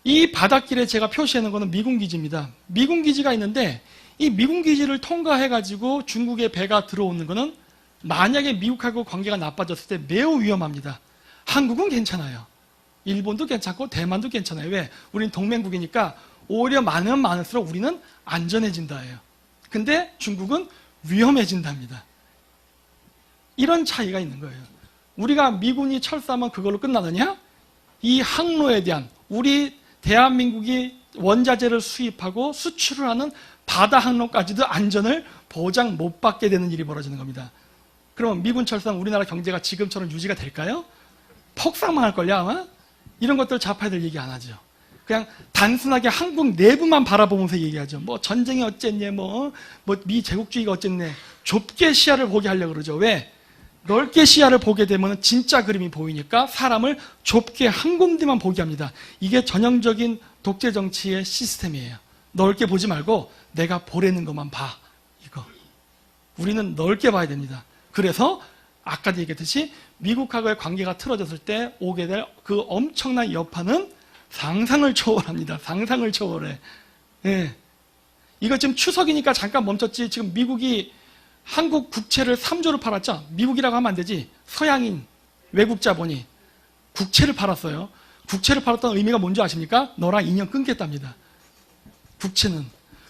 이 바닷길에 제가 표시해 놓은 거는 미군 기지입니다. 미군 기지가 있는데 이 미군 기지를 통과해가지고 중국에 배가 들어오는 거는 만약에 미국하고 관계가 나빠졌을 때 매우 위험합니다. 한국은 괜찮아요. 일본도 괜찮고 대만도 괜찮아요. 왜? 우린 동맹국이니까 오히려 많으면 많을수록 우리는 안전해진다예요. 근데 중국은 위험해진답니다. 이런 차이가 있는 거예요. 우리가 미군이 철수하면 그걸로 끝나느냐? 이 항로에 대한 우리 대한민국이 원자재를 수입하고 수출을 하는 바다 항로까지도 안전을 보장 못 받게 되는 일이 벌어지는 겁니다. 그러면 미군 철수하면 우리나라 경제가 지금처럼 유지가 될까요? 폭삭만 할걸요 아마? 이런 것들 좌파애들 얘기 안 하죠. 그냥 단순하게 한국 내부만 바라보면서 얘기하죠. 뭐 전쟁이 어쨌네, 뭐 미 제국주의가 어쨌네. 좁게 시야를 보게 하려고 그러죠. 왜? 넓게 시야를 보게 되면 진짜 그림이 보이니까 사람을 좁게 한 군데만 보게 합니다. 이게 전형적인 독재 정치의 시스템이에요. 넓게 보지 말고 내가 보라는 것만 봐. 이거. 우리는 넓게 봐야 됩니다. 그래서 아까도 얘기했듯이 미국하고의 관계가 틀어졌을 때 오게 될 그 엄청난 여파는 상상을 초월합니다. 상상을 초월해. 예. 이거 지금 추석이니까 잠깐 멈췄지. 지금 미국이 한국 국채를 3조를 팔았죠. 미국이라고 하면 안 되지. 서양인 외국 자본이 국채를 팔았어요. 국채를 팔았던 의미가 뭔지 아십니까? 너랑 인연 끊겠답니다.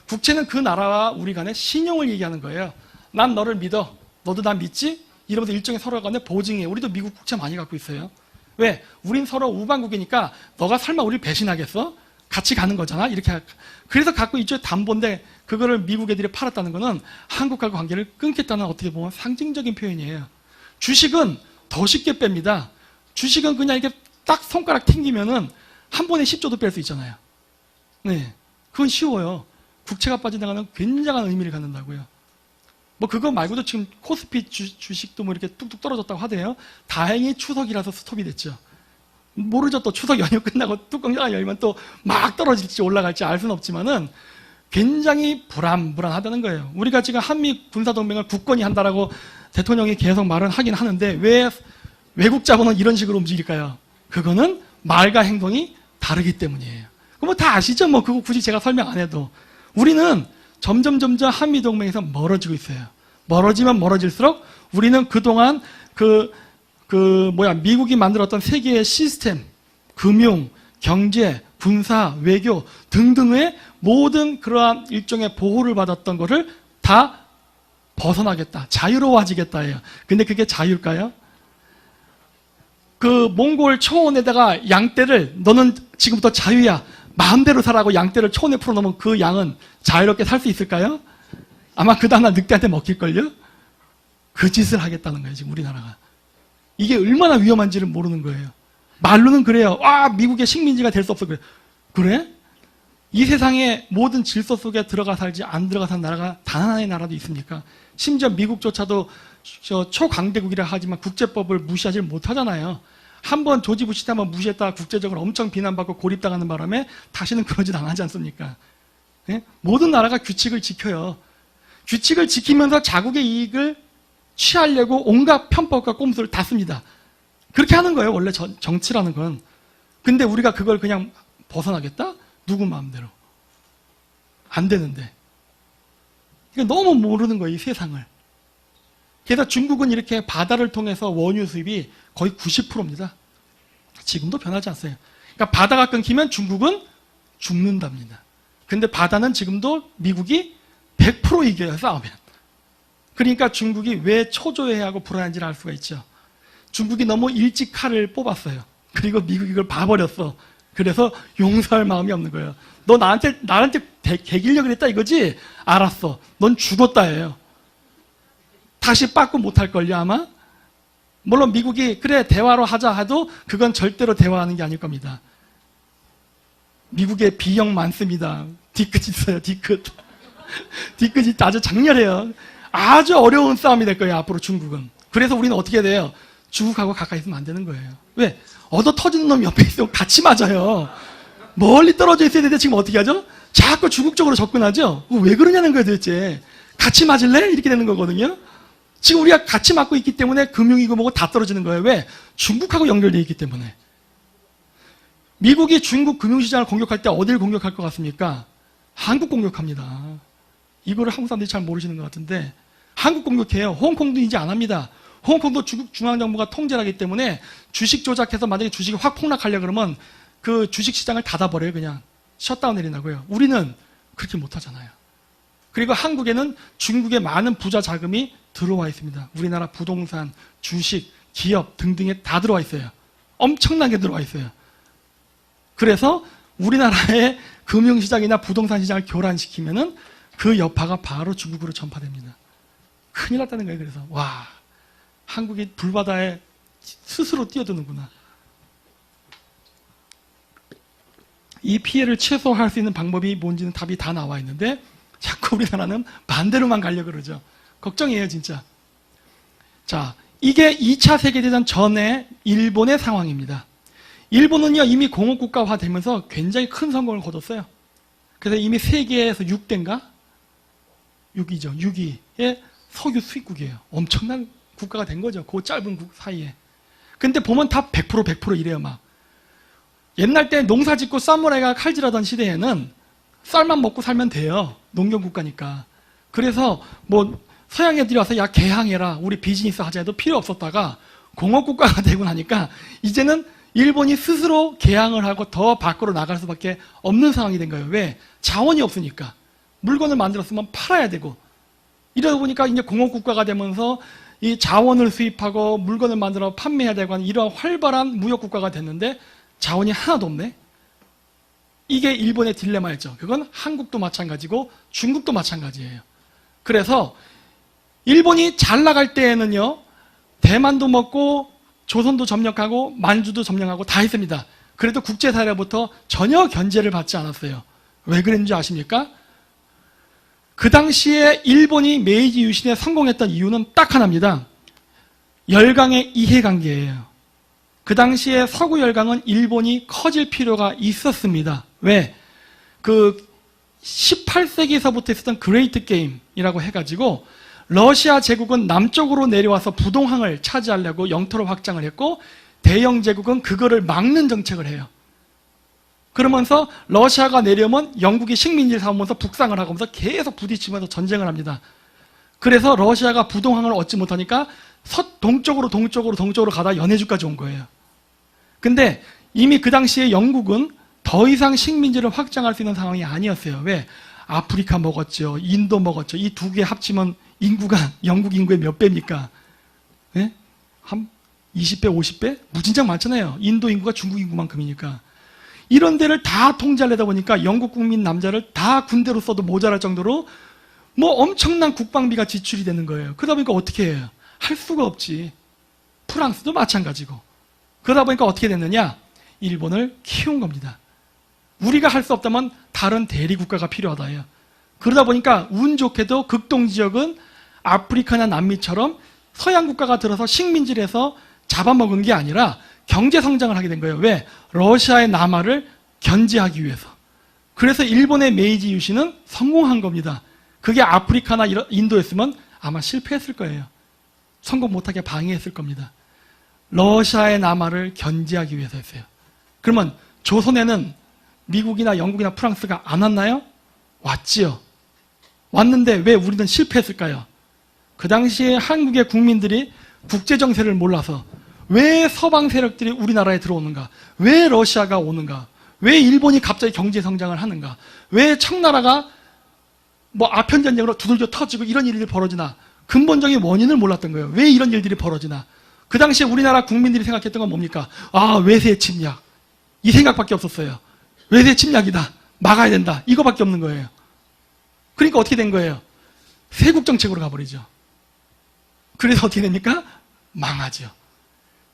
국채는 그 나라와 우리 간의 신용을 얘기하는 거예요. 난 너를 믿어. 너도 난 믿지? 이러면서 일종의 서로 간에 보증이에요. 우리도 미국 국채 많이 갖고 있어요. 왜? 우린 서로 우방국이니까 너가 설마 우리를 배신하겠어? 같이 가는 거잖아. 이렇게. 그래서 갖고 있죠. 담보인데 그거를 미국 애들이 팔았다는 거는 한국과 관계를 끊겠다는 어떻게 보면 상징적인 표현이에요. 주식은 더 쉽게 뺍니다. 주식은 그냥 이렇게 딱 손가락 튕기면은 한 번에 10조도 뺄 수 있잖아요. 네. 그건 쉬워요. 국채가 빠져나가는 굉장한 의미를 갖는다고요. 뭐 그거 말고도 지금 코스피 주식도 뭐 이렇게 뚝뚝 떨어졌다고 하대요. 다행히 추석이라서 스톱이 됐죠. 모르죠. 또 추석 연휴 끝나고 뚜껑 열면 또 막 떨어질지 올라갈지 알 수는 없지만은 굉장히 불안하다는 거예요. 우리가 지금 한미 군사동맹을 굳건히 한다라고 대통령이 계속 말은 하긴 하는데 왜 외국 자본은 이런 식으로 움직일까요? 그거는 말과 행동이 다르기 때문이에요. 뭐 다 아시죠? 뭐 그거 굳이 제가 설명 안 해도. 우리는 점점 한미동맹에서 멀어지고 있어요. 멀어지면 멀어질수록 우리는 그동안 미국이 만들었던 세계의 시스템, 금융, 경제, 군사, 외교 등등의 모든 그러한 일종의 보호를 받았던 것을 다 벗어나겠다. 자유로워지겠다예요. 근데 그게 자유일까요? 그 몽골 초원에다가 양떼를 너는 지금부터 자유야. 마음대로 살라고 양떼를 초원에 풀어놓으면 그 양은 자유롭게 살 수 있을까요? 아마 그 다음날 늑대한테 먹힐걸요? 그 짓을 하겠다는 거예요, 지금 우리나라가. 이게 얼마나 위험한지를 모르는 거예요. 말로는 그래요. 미국의 식민지가 될 수 없어. 그래? 이 세상의 모든 질서 속에 들어가 살지 안 들어가 사는 나라가 단 하나의 나라도 있습니까? 심지어 미국조차도 초강대국이라 하지만 국제법을 무시하지 못하잖아요. 한번 조지 부시 때 한번 무시했다가 국제적으로 엄청 비난받고 고립당하는 바람에 다시는 그러진 않지 않습니까? 네? 모든 나라가 규칙을 지켜요. 규칙을 지키면서 자국의 이익을 취하려고 온갖 편법과 꼼수를 다 씁니다. 그렇게 하는 거예요, 원래 정치라는 건. 근데 우리가 그걸 그냥 벗어나겠다? 누구 마음대로. 안 되는데. 그러니까 너무 모르는 거예요, 이 세상을. 그래서 중국은 이렇게 바다를 통해서 원유 수입이 거의 90%입니다. 지금도 변하지 않았어요. 그러니까 바다가 끊기면 중국은 죽는답니다. 근데 바다는 지금도 미국이 100% 이겨요, 싸우면. 그러니까 중국이 왜 초조해하고 불안한지를 알 수가 있죠. 중국이 너무 일찍 칼을 뽑았어요. 그리고 미국이 이걸 봐버렸어. 그래서 용서할 마음이 없는 거예요. 너 나한테 개기려고 그랬다 이거지? 알았어. 넌 죽었다예요. 다시 빠꾸 못할걸요, 아마? 물론 미국이 그래 대화로 하자 해도 그건 절대로 대화하는 게 아닐 겁니다. 미국에 비형 많습니다. 뒤끝 있어요, 뒤끝. 뒤끝이 아주 장렬해요. 아주 어려운 싸움이 될 거예요, 앞으로 중국은. 그래서 우리는 어떻게 돼요? 중국하고 가까이 있으면 안 되는 거예요. 왜? 얻어 터지는 놈 옆에 있으면 같이 맞아요. 멀리 떨어져 있어야 되는데 지금 어떻게 하죠? 자꾸 중국 쪽으로 접근하죠? 왜 그러냐는 거예요, 도대체. 같이 맞을래? 이렇게 되는 거거든요. 지금 우리가 같이 맞고 있기 때문에 금융이고 뭐고 다 떨어지는 거예요. 왜? 중국하고 연결되어 있기 때문에. 미국이 중국 금융시장을 공격할 때 어디를 공격할 것 같습니까? 한국 공격합니다. 이거를 한국 사람들이 잘 모르시는 것 같은데 한국 공격해요. 홍콩도 이제 안 합니다. 홍콩도 중국 중앙정부가 통제를 하기 때문에 주식 조작해서 만약에 주식이 확 폭락하려 그러면 그 주식시장을 닫아버려요. 그냥 셧다운 내린다고요. 우리는 그렇게 못하잖아요. 그리고 한국에는 중국의 많은 부자 자금이 들어와 있습니다. 우리나라 부동산, 주식, 기업 등등에 다 들어와 있어요. 엄청나게 들어와 있어요. 그래서 우리나라의 금융시장이나 부동산 시장을 교란시키면은 그 여파가 바로 중국으로 전파됩니다. 큰일 났다는 거예요. 그래서 와, 한국이 불바다에 스스로 뛰어드는구나. 이 피해를 최소화할 수 있는 방법이 뭔지는 답이 다 나와 있는데 자꾸 우리나라는 반대로만 가려고 그러죠. 걱정이에요, 진짜. 자, 이게 2차 세계대전 전에 일본의 상황입니다. 일본은요, 이미 공업국가화 되면서 굉장히 큰 성공을 거뒀어요. 그래서 이미 세계에서 6대인가? 6위죠. 6위의 석유 수입국이에요. 엄청난 국가가 된 거죠. 그 짧은 사이에. 근데 보면 다 100% 이래요, 막. 옛날 때 농사 짓고 사무라이가 칼질하던 시대에는 쌀만 먹고 살면 돼요. 농경국가니까. 그래서 뭐 서양 애들이 와서 야 개항해라, 우리 비즈니스 하자 해도 필요 없었다가 공업국가가 되고 나니까 이제는 일본이 스스로 개항을 하고 더 밖으로 나갈 수밖에 없는 상황이 된 거예요. 왜? 자원이 없으니까. 물건을 만들었으면 팔아야 되고. 이러다 보니까 이제 공업국가가 되면서 이 자원을 수입하고 물건을 만들어 판매해야 되고 하는 이러한 활발한 무역국가가 됐는데 자원이 하나도 없네. 이게 일본의 딜레마였죠. 그건 한국도 마찬가지고 중국도 마찬가지예요. 그래서 일본이 잘 나갈 때에는요, 대만도 먹고 조선도 점령하고 만주도 점령하고 다 했습니다. 그래도 국제사회로부터 전혀 견제를 받지 않았어요. 왜 그랬는지 아십니까? 그 당시에 일본이 메이지 유신에 성공했던 이유는 딱 하나입니다. 열강의 이해관계예요. 그 당시에 서구 열강은 일본이 커질 필요가 있었습니다. 왜? 그 18세기에서부터 있었던 그레이트 게임이라고 해가지고 러시아 제국은 남쪽으로 내려와서 부동항을 차지하려고 영토를 확장을 했고 대영 제국은 그거를 막는 정책을 해요. 그러면서 러시아가 내려오면 영국이 식민지를 삼으면서 북상을 하면서 계속 부딪히면서 전쟁을 합니다. 그래서 러시아가 부동항을 얻지 못하니까 동쪽으로 가다 연해주까지 온 거예요. 근데 이미 그 당시에 영국은 더 이상 식민지를 확장할 수 있는 상황이 아니었어요. 왜? 아프리카 먹었죠. 인도 먹었죠. 이 두 개 합치면 인구가 영국 인구의 몇 배입니까? 네? 한 20배, 50배? 무진장 많잖아요. 인도 인구가 중국 인구만큼이니까. 이런 데를 다 통제하려다 보니까 영국 국민 남자를 다 군대로 써도 모자랄 정도로 뭐 엄청난 국방비가 지출이 되는 거예요. 그러다 보니까 어떻게 해요? 할 수가 없지. 프랑스도 마찬가지고. 그러다 보니까 어떻게 됐느냐? 일본을 키운 겁니다. 우리가 할 수 없다면 다른 대리국가가 필요하다 해요. 그러다 보니까 운 좋게도 극동지역은 아프리카나 남미처럼 서양 국가가 들어서 식민지를 해서 잡아먹은 게 아니라 경제성장을 하게 된 거예요. 왜? 러시아의 남하를 견제하기 위해서. 그래서 일본의 메이지 유신은 성공한 겁니다. 그게 아프리카나 인도였으면 아마 실패했을 거예요. 성공 못하게 방해했을 겁니다. 러시아의 남하를 견제하기 위해서였어요. 그러면 조선에는 미국이나 영국이나 프랑스가 안 왔나요? 왔지요. 왔는데 왜 우리는 실패했을까요? 그 당시에 한국의 국민들이 국제정세를 몰라서 왜 서방 세력들이 우리나라에 들어오는가? 왜 러시아가 오는가? 왜 일본이 갑자기 경제성장을 하는가? 왜 청나라가 뭐 아편전쟁으로 두들겨 터지고 이런 일들이 벌어지나? 근본적인 원인을 몰랐던 거예요. 왜 이런 일들이 벌어지나? 그 당시에 우리나라 국민들이 생각했던 건 뭡니까? 아, 외세 침략. 이 생각밖에 없었어요. 외세 침략이다. 막아야 된다. 이거밖에 없는 거예요. 그러니까 어떻게 된 거예요? 세국 정책으로 가버리죠. 그래서 어떻게 됩니까? 망하죠.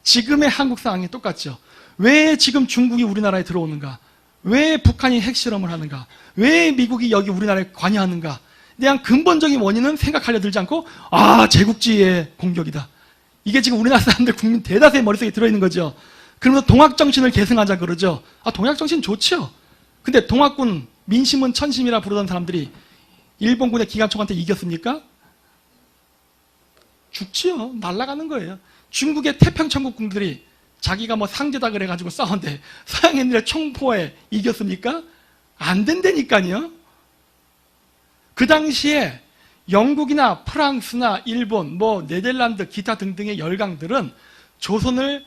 지금의 한국 상황이 똑같죠. 왜 지금 중국이 우리나라에 들어오는가? 왜 북한이 핵실험을 하는가? 왜 미국이 여기 우리나라에 관여하는가? 대한 근본적인 원인은 생각하려 들지 않고 아, 제국주의의 공격이다. 이게 지금 우리나라 사람들 국민 대다수의 머릿속에 들어있는 거죠. 그러면서 동학정신을 계승하자 그러죠. 아, 동학정신 좋죠. 근데 동학군 민심은 천심이라 부르던 사람들이 일본군의 기관총한테 이겼습니까? 죽지요. 날아가는 거예요. 중국의 태평천국군들이 자기가 뭐 상제다 그래가지고 싸웠는데 서양인들의 총포에 이겼습니까? 안 된다니까요. 그 당시에 영국이나 프랑스나 일본, 뭐 네덜란드, 기타 등등의 열강들은 조선을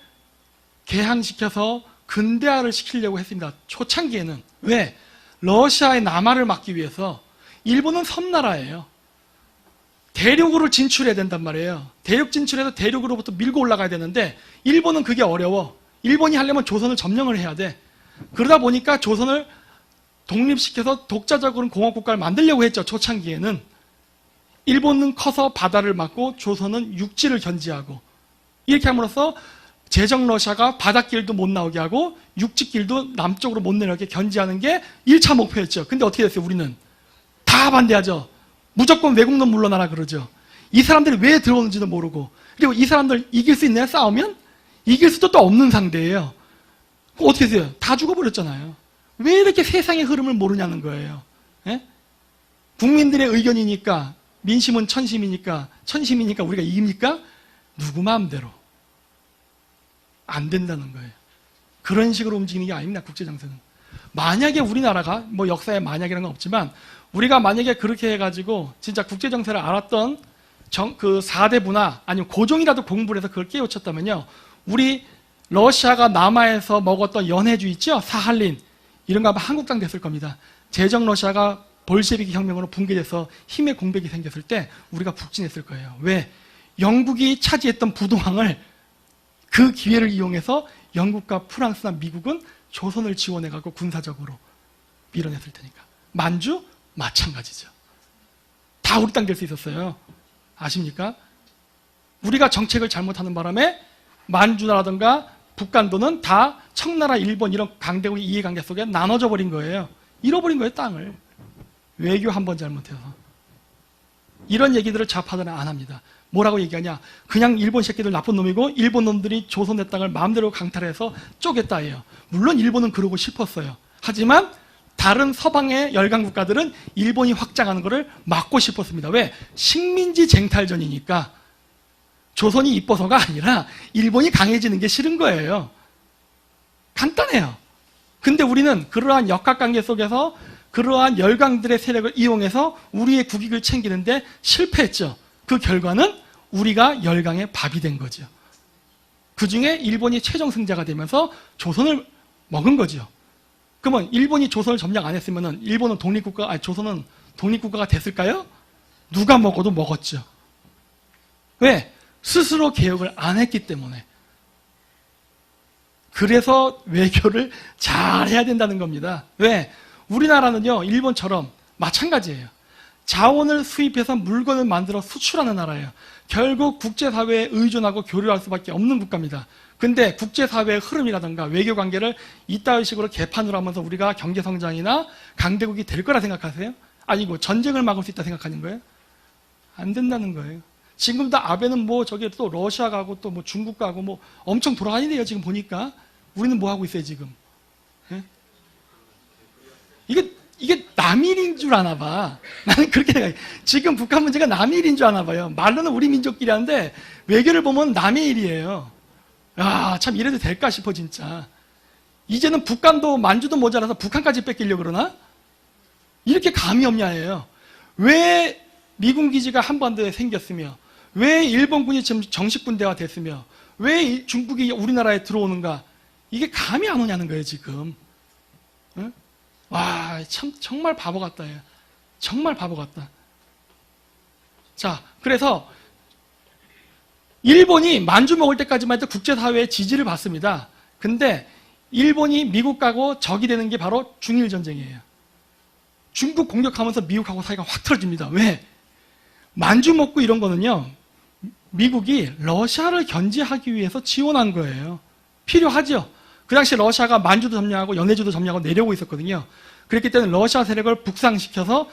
개항시켜서 근대화를 시키려고 했습니다. 초창기에는. 왜? 러시아의 남하를 막기 위해서. 일본은 섬나라예요. 대륙으로 진출해야 된단 말이에요. 대륙 진출해서 대륙으로부터 밀고 올라가야 되는데 일본은 그게 어려워. 일본이 하려면 조선을 점령을 해야 돼. 그러다 보니까 조선을 독립시켜서 독자적으로 공화국가를 만들려고 했죠. 초창기에는. 일본은 커서 바다를 막고 조선은 육지를 견제하고, 이렇게 함으로써 제정 러시아가 바닷길도 못 나오게 하고 육지길도 남쪽으로 못 내려오게 견제하는 게 1차 목표였죠. 근데 어떻게 됐어요? 우리는 다 반대하죠. 무조건 외국놈 물러나라 그러죠. 이 사람들이 왜 들어오는지도 모르고, 그리고 이 사람들 이길 수 있나요? 싸우면? 이길 수도 또 없는 상대예요. 그럼 어떻게 돼요? 다 죽어버렸잖아요. 왜 이렇게 세상의 흐름을 모르냐는 거예요. 예? 국민들의 의견이니까, 민심은 천심이니까 우리가 이깁니까? 누구 마음대로. 안 된다는 거예요. 그런 식으로 움직이는 게 아닙니다. 국제정세는. 만약에 우리나라가, 뭐 역사에 만약이라는 건 없지만, 우리가 만약에 그렇게 해가지고 진짜 국제정세를 알았던 그 4대 문화, 아니면 고종이라도 공부를 해서 그걸 깨우쳤다면요, 우리 러시아가 남하에서 먹었던 연해주 있죠? 사할린, 이런 거 아마 한국당 됐을 겁니다. 제정 러시아가 볼셰비키 혁명으로 붕괴돼서 힘의 공백이 생겼을 때 우리가 북진했을 거예요. 왜? 영국이 차지했던 부동항을, 그 기회를 이용해서 영국과 프랑스나 미국은 조선을 지원해가고 군사적으로 밀어냈을 테니까. 만주? 마찬가지죠. 다 우리 땅 될 수 있었어요. 아십니까? 우리가 정책을 잘못하는 바람에 만주라든가 북간도는 다 청나라, 일본 이런 강대국의 이해관계 속에 나눠져 버린 거예요. 잃어버린 거예요, 땅을. 외교 한 번 잘못해서. 이런 얘기들을 좌파들은 안 합니다. 뭐라고 얘기하냐? 그냥 일본 새끼들 나쁜 놈이고 일본 놈들이 조선의 땅을 마음대로 강탈해서 쪼갰다 해요. 물론 일본은 그러고 싶었어요. 하지만 다른 서방의 열강 국가들은 일본이 확장하는 것을 막고 싶었습니다. 왜? 식민지 쟁탈전이니까. 조선이 이뻐서가 아니라 일본이 강해지는 게 싫은 거예요. 간단해요. 근데 우리는 그러한 역학관계 속에서 그러한 열강들의 세력을 이용해서 우리의 국익을 챙기는데 실패했죠. 그 결과는 우리가 열강의 밥이 된 거죠. 그 중에 일본이 최종 승자가 되면서 조선을 먹은 거죠. 그러면 일본이 조선을 점령 안 했으면 일본은 조선은 독립국가가 됐을까요? 누가 먹어도 먹었죠. 왜? 스스로 개혁을 안 했기 때문에. 그래서 외교를 잘 해야 된다는 겁니다. 왜? 우리나라는요, 일본처럼 마찬가지예요. 자원을 수입해서 물건을 만들어 수출하는 나라예요. 결국 국제사회에 의존하고 교류할 수밖에 없는 국가입니다. 근데 국제사회의 흐름이라든가 외교관계를 이따위 식으로 개판으로 하면서 우리가 경제성장이나 강대국이 될 거라 생각하세요? 아니고 전쟁을 막을 수 있다 생각하는 거예요? 안 된다는 거예요. 지금도 아베는 뭐 저기 또 러시아 가고 또 뭐 중국 가고 뭐 엄청 돌아다니네요. 지금 보니까. 우리는 뭐 하고 있어요, 지금? 예? 이게 남일인 줄 아나 봐. 나는 그렇게 생각해. 지금 북한 문제가 남일인 줄 아나 봐요. 말로는 우리 민족끼리 하는데 외교를 보면 남의 일이에요. 야, 참 이래도 될까 싶어 진짜. 이제는 북한도 만주도 모자라서 북한까지 뺏기려고 그러나? 이렇게 감이 없냐예요. 왜 미군 기지가 한반도에 생겼으며, 왜 일본군이 지금 정식 군대화 됐으며, 왜 중국이 우리나라에 들어오는가? 이게 감이 안 오냐는 거예요, 지금. 응? 와, 참, 정말 바보 같다. 정말 바보 같다. 자, 그래서 일본이 만주 먹을 때까지만 해도 국제사회의 지지를 받습니다. 근데 일본이 미국하고 적이 되는 게 바로 중일전쟁이에요. 중국 공격하면서 미국하고 사이가 확 틀어집니다. 왜? 만주 먹고 이런 거는요, 미국이 러시아를 견제하기 위해서 지원한 거예요. 필요하죠. 그 당시 러시아가 만주도 점령하고 연해주도 점령하고 내려오고 있었거든요. 그렇기 때문에 러시아 세력을 북상시켜서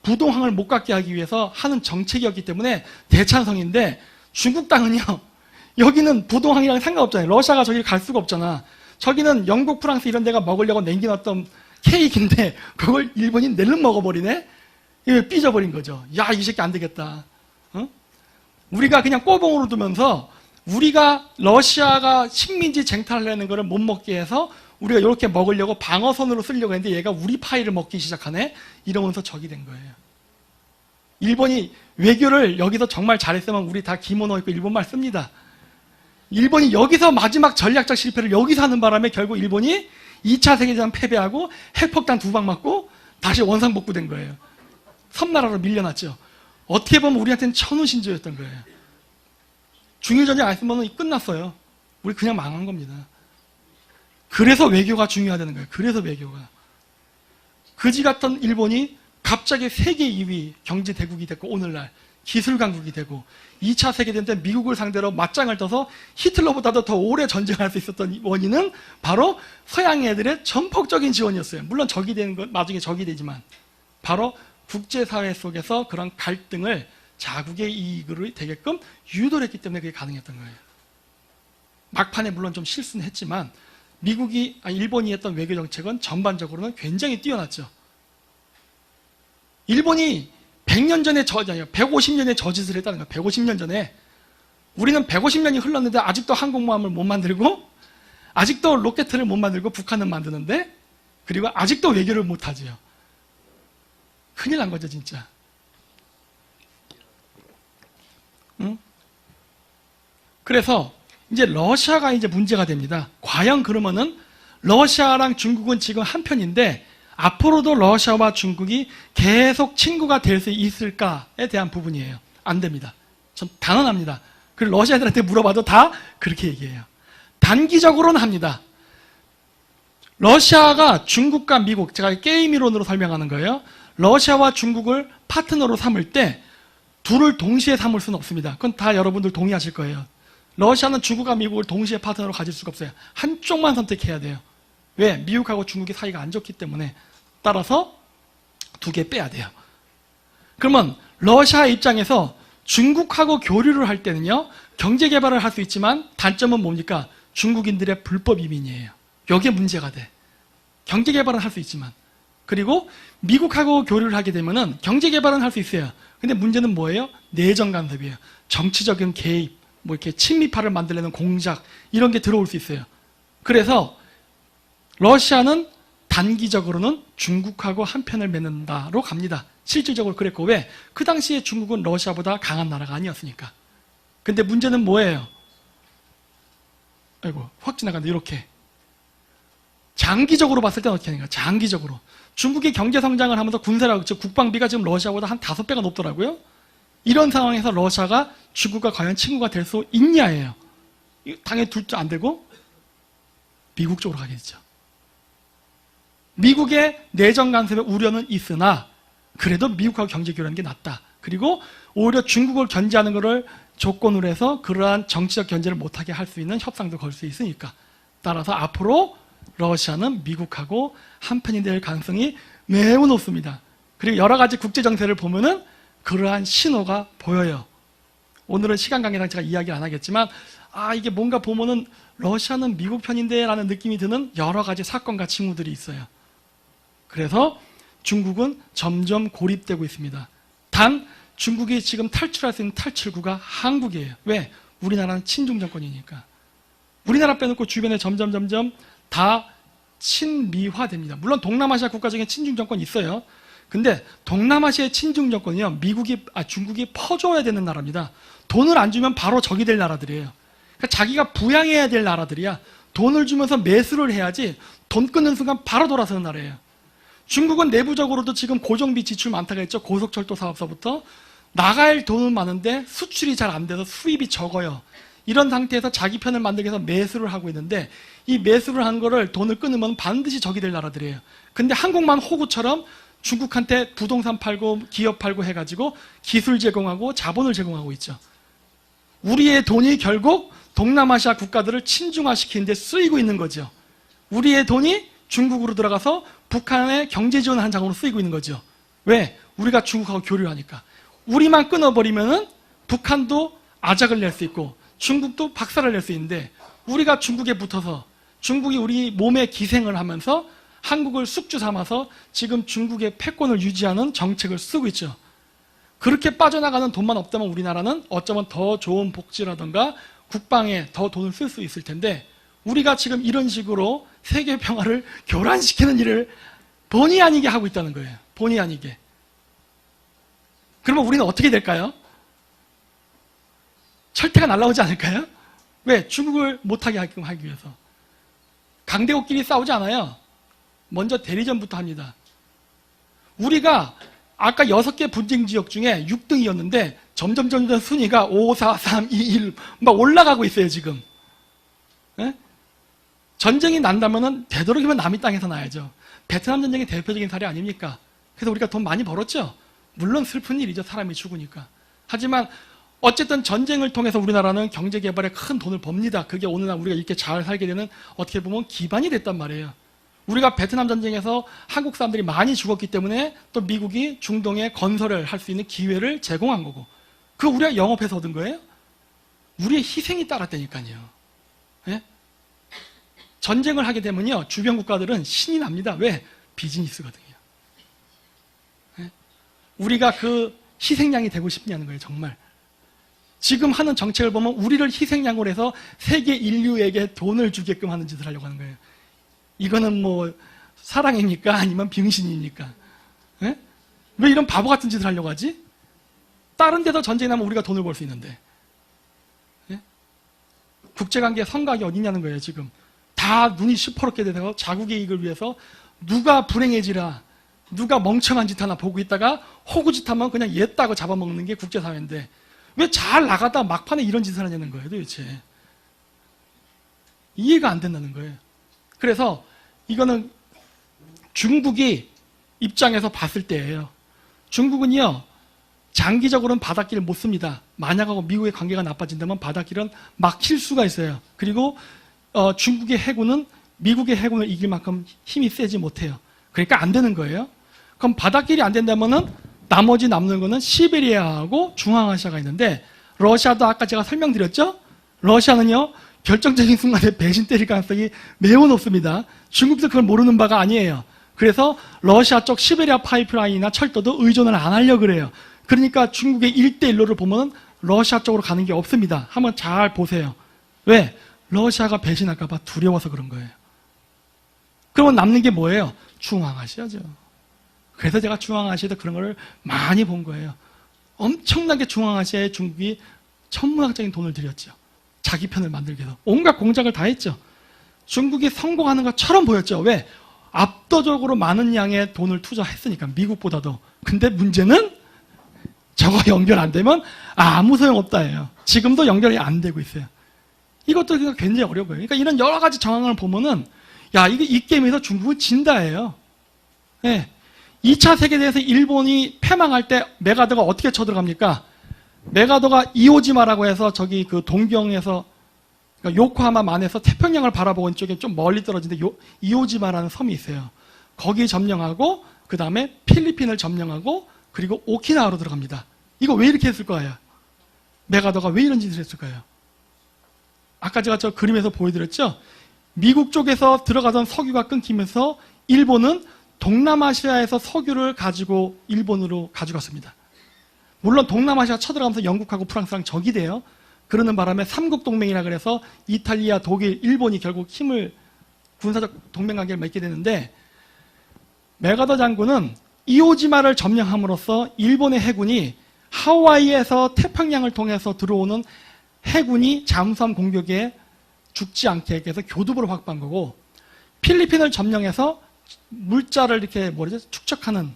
부동항을 못 갖게 하기 위해서 하는 정책이었기 때문에 대찬성인데, 중국 땅은요, 여기는 부동항이랑 상관없잖아요. 러시아가 저기 갈 수가 없잖아. 저기는 영국, 프랑스 이런 데가 먹으려고 남겨놨던 케이크인데 그걸 일본이 낼름 먹어버리네? 이거 삐져버린 거죠. 야, 이 새끼 안 되겠다. 어? 우리가 그냥 꼬봉으로 두면서 우리가 러시아가 식민지 쟁탈하려는 거를 못 먹게 해서 우리가 이렇게 먹으려고 방어선으로 쓰려고 했는데 얘가 우리 파이를 먹기 시작하네? 이러면서 적이 된 거예요. 일본이 외교를 여기서 정말 잘했으면 우리 다 기모노 입고 일본말 씁니다. 일본이 여기서 마지막 전략적 실패를 여기서 하는 바람에 결국 일본이 2차 세계대전 패배하고 핵폭탄 2방 맞고 다시 원상복구된 거예요. 섬나라로 밀려났죠. 어떻게 보면 우리한테는 천우신조였던 거예요. 중일전쟁 안 했으면 끝났어요. 우리 그냥 망한 겁니다. 그래서 외교가 중요하다는 거예요. 그래서 외교가. 그지 같던 일본이 갑자기 세계 2위 경제 대국이 됐고 오늘날 기술 강국이 되고 2차 세계대전 때 미국을 상대로 맞짱을 떠서 히틀러보다도 더 오래 전쟁할 수 있었던 원인은 바로 서양 애들의 전폭적인 지원이었어요. 물론 적이 되는 건 나중에 적이 되지만 바로 국제사회 속에서 그런 갈등을 자국의 이익으로 되게끔 유도를 했기 때문에 그게 가능했던 거예요. 막판에 물론 좀 실수는 했지만 일본이 했던 외교 정책은 전반적으로는 굉장히 뛰어났죠. 일본이 100년 전에 150년에 저짓을 했다는 거예요. 150년 전에. 우리는 150년이 흘렀는데 아직도 항공모함을 못 만들고 아직도 로켓을 못 만들고 북한은 만드는데 그리고 아직도 외교를 못 하지요. 큰일 난 거죠, 진짜. 응? 그래서 이제 러시아가 이제 문제가 됩니다. 과연 그러면은 러시아랑 중국은 지금 한편인데 앞으로도 러시아와 중국이 계속 친구가 될 수 있을까에 대한 부분이에요. 안 됩니다. 전 단언합니다. 그리고 러시아들한테 물어봐도 다 그렇게 얘기해요. 단기적으로는 합니다. 러시아가 중국과 미국, 제가 게임 이론으로 설명하는 거예요. 러시아와 중국을 파트너로 삼을 때 둘을 동시에 삼을 수는 없습니다. 그건 다 여러분들 동의하실 거예요. 러시아는 중국과 미국을 동시에 파트너로 가질 수가 없어요. 한쪽만 선택해야 돼요. 왜? 미국하고 중국이 사이가 안 좋기 때문에. 따라서 두 개 빼야 돼요. 그러면 러시아 입장에서 중국하고 교류를 할 때는요, 경제 개발을 할 수 있지만 단점은 뭡니까? 중국인들의 불법 이민이에요. 여기에 문제가 돼. 경제 개발은 할 수 있지만. 그리고 미국하고 교류를 하게 되면은 경제 개발은 할 수 있어요. 근데 문제는 뭐예요? 내정 간섭이에요. 정치적인 개입, 뭐 이렇게 친미파를 만들려는 공작, 이런 게 들어올 수 있어요. 그래서 러시아는 단기적으로는 중국하고 한편을 맺는다로 갑니다. 실질적으로 그랬고, 왜? 그 당시에 중국은 러시아보다 강한 나라가 아니었으니까. 근데 문제는 뭐예요? 아이고, 확 지나간다, 이렇게. 장기적으로 봤을 때는 어떻게 하는가? 장기적으로. 중국이 경제 성장을 하면서 군사력, 즉 국방비가 지금 러시아보다 한 5배가 높더라고요. 이런 상황에서 러시아가 중국과 과연 친구가 될 수 있냐예요. 당연히 둘도 안 되고 미국 쪽으로 가겠죠. 미국의 내정 간섭의 우려는 있으나 그래도 미국하고 경제 교류하는 게 낫다. 그리고 오히려 중국을 견제하는 것을 조건으로 해서 그러한 정치적 견제를 못하게 할 수 있는 협상도 걸 수 있으니까. 따라서 앞으로 러시아는 미국하고 한편이 될 가능성이 매우 높습니다. 그리고 여러 가지 국제 정세를 보면은 그러한 신호가 보여요. 오늘은 시간 관계상 제가 이야기 안 하겠지만, 이게 뭔가 보면은 러시아는 미국 편인데 라는 느낌이 드는 여러 가지 사건과 징후들이 있어요. 그래서 중국은 점점 고립되고 있습니다. 단 중국이 지금 탈출할 수 있는 탈출구가 한국이에요. 왜? 우리나라는 친중 정권이니까. 우리나라 빼놓고 주변에 점점 다 친미화됩니다. 물론 동남아시아 국가 중에 친중 정권이 있어요. 근데 동남아시아의 친중 정권이요, 중국이 퍼줘야 되는 나라입니다. 돈을 안 주면 바로 적이 될 나라들이에요. 그러니까 자기가 부양해야 될 나라들이야. 돈을 주면서 매수를 해야지 돈 끊는 순간 바로 돌아서는 나라예요. 중국은 내부적으로도 지금 고정비 지출 많다고 했죠. 고속철도 사업서부터. 나갈 돈은 많은데 수출이 잘 안 돼서 수입이 적어요. 이런 상태에서 자기 편을 만들기 위해서 매수를 하고 있는데, 이 매수를 한 거를 돈을 끊으면 반드시 적이 될 나라들이에요. 근데 한국만 호구처럼 중국한테 부동산 팔고 기업 팔고 해가지고 기술 제공하고 자본을 제공하고 있죠. 우리의 돈이 결국 동남아시아 국가들을 친중화시키는 데 쓰이고 있는 거죠. 우리의 돈이 중국으로 들어가서 북한에 경제 지원을 한 장으로 쓰이고 있는 거죠. 왜? 우리가 중국하고 교류를 하니까. 우리만 끊어버리면은 북한도 아작을 낼 수 있고 중국도 박살을 낼 수 있는데, 우리가 중국에 붙어서 중국이 우리 몸에 기생을 하면서 한국을 숙주 삼아서 지금 중국의 패권을 유지하는 정책을 쓰고 있죠. 그렇게 빠져나가는 돈만 없다면 우리나라는 어쩌면 더 좋은 복지라든가 국방에 더 돈을 쓸 수 있을 텐데 우리가 지금 이런 식으로 세계 평화를 교란시키는 일을 본의 아니게 하고 있다는 거예요. 본의 아니게. 그러면 우리는 어떻게 될까요? 철퇴가 날아오지 않을까요? 왜? 중국을 못하게 하기 위해서. 강대국끼리 싸우지 않아요. 먼저 대리전부터 합니다. 우리가 아까 6개 분쟁 지역 중에 6등이었는데 점점 순위가 5, 4, 3, 2, 1 막 올라가고 있어요, 지금. 네? 전쟁이 난다면은 되도록이면 남의 땅에서 나야죠. 베트남 전쟁이 대표적인 사례 아닙니까? 그래서 우리가 돈 많이 벌었죠. 물론 슬픈 일이죠, 사람이 죽으니까. 하지만 어쨌든 전쟁을 통해서 우리나라는 경제 개발에 큰 돈을 법니다. 그게 오늘날 우리가 이렇게 잘 살게 되는 어떻게 보면 기반이 됐단 말이에요. 우리가 베트남 전쟁에서 한국 사람들이 많이 죽었기 때문에 또 미국이 중동에 건설을 할 수 있는 기회를 제공한 거고, 그거 우리가 영업해서 얻은 거예요? 우리의 희생이 따랐다니까요. 예? 전쟁을 하게 되면요, 주변 국가들은 신이 납니다. 왜? 비즈니스거든요. 예? 우리가 그 희생양이 되고 싶냐는 거예요, 정말. 지금 하는 정책을 보면 우리를 희생양으로 해서 세계 인류에게 돈을 주게끔 하는 짓을 하려고 하는 거예요. 이거는 뭐 사랑입니까? 아니면 병신입니까? 예? 왜 이런 바보 같은 짓을 하려고 하지? 다른 데도 전쟁이 나면 우리가 돈을 벌 수 있는데. 예? 국제관계 성곽이 어디냐는 거예요, 지금. 다 눈이 시퍼렇게 돼서 자국의 이익을 위해서 누가 불행해지라, 누가 멍청한 짓 하나 보고 있다가 호구짓 하면 그냥 얘다고 잡아먹는 게 국제사회인데 왜 잘 나가다 막판에 이런 짓을 하냐는 거예요, 도대체. 이해가 안 된다는 거예요. 그래서 이거는 중국이 입장에서 봤을 때예요. 중국은요, 장기적으로는 바닷길을 못 씁니다. 만약하고 미국의 관계가 나빠진다면 바닷길은 막힐 수가 있어요. 그리고 중국의 해군은 미국의 해군을 이길 만큼 힘이 세지 못해요. 그러니까 안 되는 거예요. 그럼 바닷길이 안 된다면은 나머지 남는 거는 시베리아하고 중앙아시아가 있는데, 러시아도 아까 제가 설명드렸죠? 러시아는요, 결정적인 순간에 배신 때릴 가능성이 매우 높습니다. 중국도 그걸 모르는 바가 아니에요. 그래서 러시아 쪽 시베리아 파이프라인이나 철도도 의존을 안 하려고 그래요. 그러니까 중국의 1대1로를 보면 러시아 쪽으로 가는 게 없습니다. 한번 잘 보세요. 왜? 러시아가 배신할까 봐 두려워서 그런 거예요. 그러면 남는 게 뭐예요? 중앙아시아죠. 그래서 제가 중앙아시아에도 그런 걸 많이 본 거예요. 엄청나게 중앙아시아에 중국이 천문학적인 돈을 들였죠. 자기 편을 만들기 위해서 온갖 공작을 다 했죠. 중국이 성공하는 것처럼 보였죠. 왜? 압도적으로 많은 양의 돈을 투자했으니까, 미국보다도. 근데 문제는 저거 연결 안 되면 아무 소용없다예요. 지금도 연결이 안 되고 있어요. 이것도 굉장히 어려워요. 그러니까 이런 여러 가지 정황을 보면은, 야, 이 게임에서 중국은 진다예요. 예. 2차 세계대전에서 일본이 패망할 때 메가더가 어떻게 쳐들어갑니까? 메가더가 이오지마라고 해서 저기 그 동경에서, 그러니까 요코하마 만에서 태평양을 바라보고 있는 쪽에 좀 멀리 떨어진데 이오지마라는 섬이 있어요. 거기 점령하고 그 다음에 필리핀을 점령하고 그리고 오키나와로 들어갑니다. 이거 왜 이렇게 했을 거예요? 메가더가 왜 이런 짓을 했을 거예요? 아까 제가 저 그림에서 보여드렸죠? 미국 쪽에서 들어가던 석유가 끊기면서 일본은 동남아시아에서 석유를 가지고 일본으로 가져갔습니다. 물론 동남아시아 쳐들어가면서 영국하고 프랑스랑 적이 돼요. 그러는 바람에 삼국동맹이라 그래서 이탈리아, 독일, 일본이 결국 힘을, 군사적 동맹관계를 맺게 되는데, 메가더 장군은 이오지마를 점령함으로써 일본의 해군이 하와이에서 태평양을 통해서 들어오는 해군이 잠수함 공격에 죽지 않게 해서 교두보를 확보한 거고, 필리핀을 점령해서 물자를 이렇게 축적하는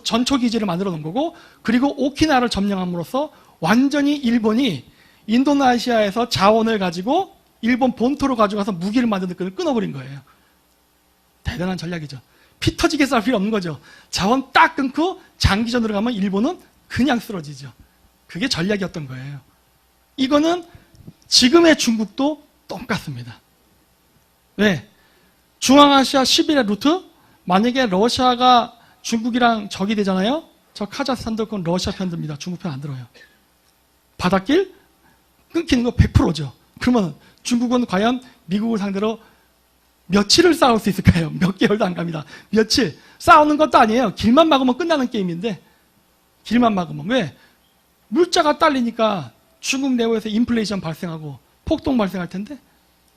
전초기지를 만들어 놓은 거고, 그리고 오키나와를 점령함으로써 완전히 일본이 인도네시아에서 자원을 가지고 일본 본토로 가져가서 무기를 만드는 끈을 끊어버린 거예요. 대단한 전략이죠. 피 터지게 싸울 필요 없는 거죠. 자원 딱 끊고 장기전으로 가면 일본은 그냥 쓰러지죠. 그게 전략이었던 거예요. 이거는 지금의 중국도 똑같습니다. 왜? 중앙아시아 시베리아 루트, 만약에 러시아가 중국이랑 적이 되잖아요. 저 카자흐스탄도 그건 러시아 편 듭니다. 중국 편 안 들어요. 바닷길 끊기는 거 100%죠. 그러면 중국은 과연 미국을 상대로 며칠을 싸울 수 있을까요? 몇 개월도 안 갑니다. 며칠. 싸우는 것도 아니에요. 길만 막으면 끝나는 게임인데, 길만 막으면. 왜? 물자가 딸리니까 중국 내부에서 인플레이션 발생하고 폭동 발생할 텐데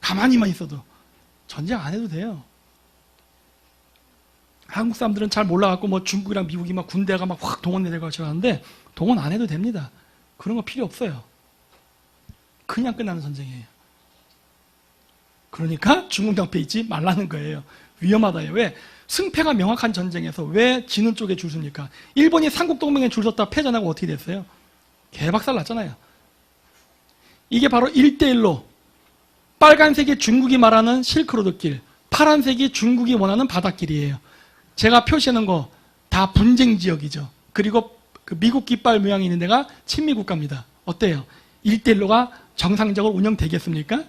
가만히만 있어도 전쟁 안 해도 돼요. 한국 사람들은 잘 몰라갖고 뭐 중국이랑 미국이 막 군대가 막 확 동원 내려가고 하는데 동원 안 해도 됩니다. 그런 거 필요 없어요. 그냥 끝나는 전쟁이에요. 그러니까 중국 옆에 있지 말라는 거예요. 위험하다요. 왜? 승패가 명확한 전쟁에서 왜 지는 쪽에 줄 섭니까? 일본이 삼국동맹에 줄 섰다 패전하고 어떻게 됐어요? 개박살 났잖아요. 이게 바로 1대1로 빨간색이 중국이 말하는 실크로드 길, 파란색이 중국이 원하는 바닷길이에요. 제가 표시하는 거 다 분쟁 지역이죠. 그리고 그 미국 깃발 모양이 있는 데가 친미 국가입니다. 어때요? 1대1로가 정상적으로 운영되겠습니까?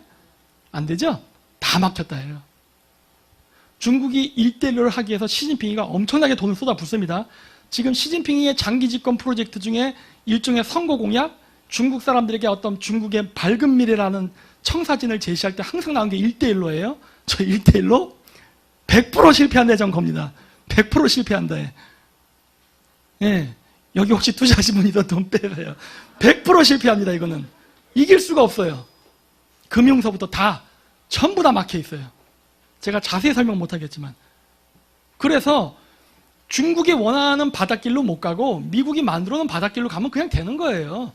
안 되죠? 다 막혔다예요. 중국이 1대1로를 하기 위해서 시진핑이가 엄청나게 돈을 쏟아붓습니다. 지금 시진핑의 장기 집권 프로젝트 중에 일종의 선거 공약, 중국 사람들에게 어떤 중국의 밝은 미래라는 청사진을 제시할 때 항상 나온 게 1대1로예요. 저 1대1로 100% 실패한다 전 겁니다. 100% 실패한다. 예. 여기 혹시 투자하신 분이든 돈 빼세요. 100% 실패합니다, 이거는. 이길 수가 없어요. 금융서부터 다, 전부 다 막혀 있어요. 제가 자세히 설명 못 하겠지만. 그래서 중국이 원하는 바닷길로 못 가고 미국이 만들어 놓은 바닷길로 가면 그냥 되는 거예요.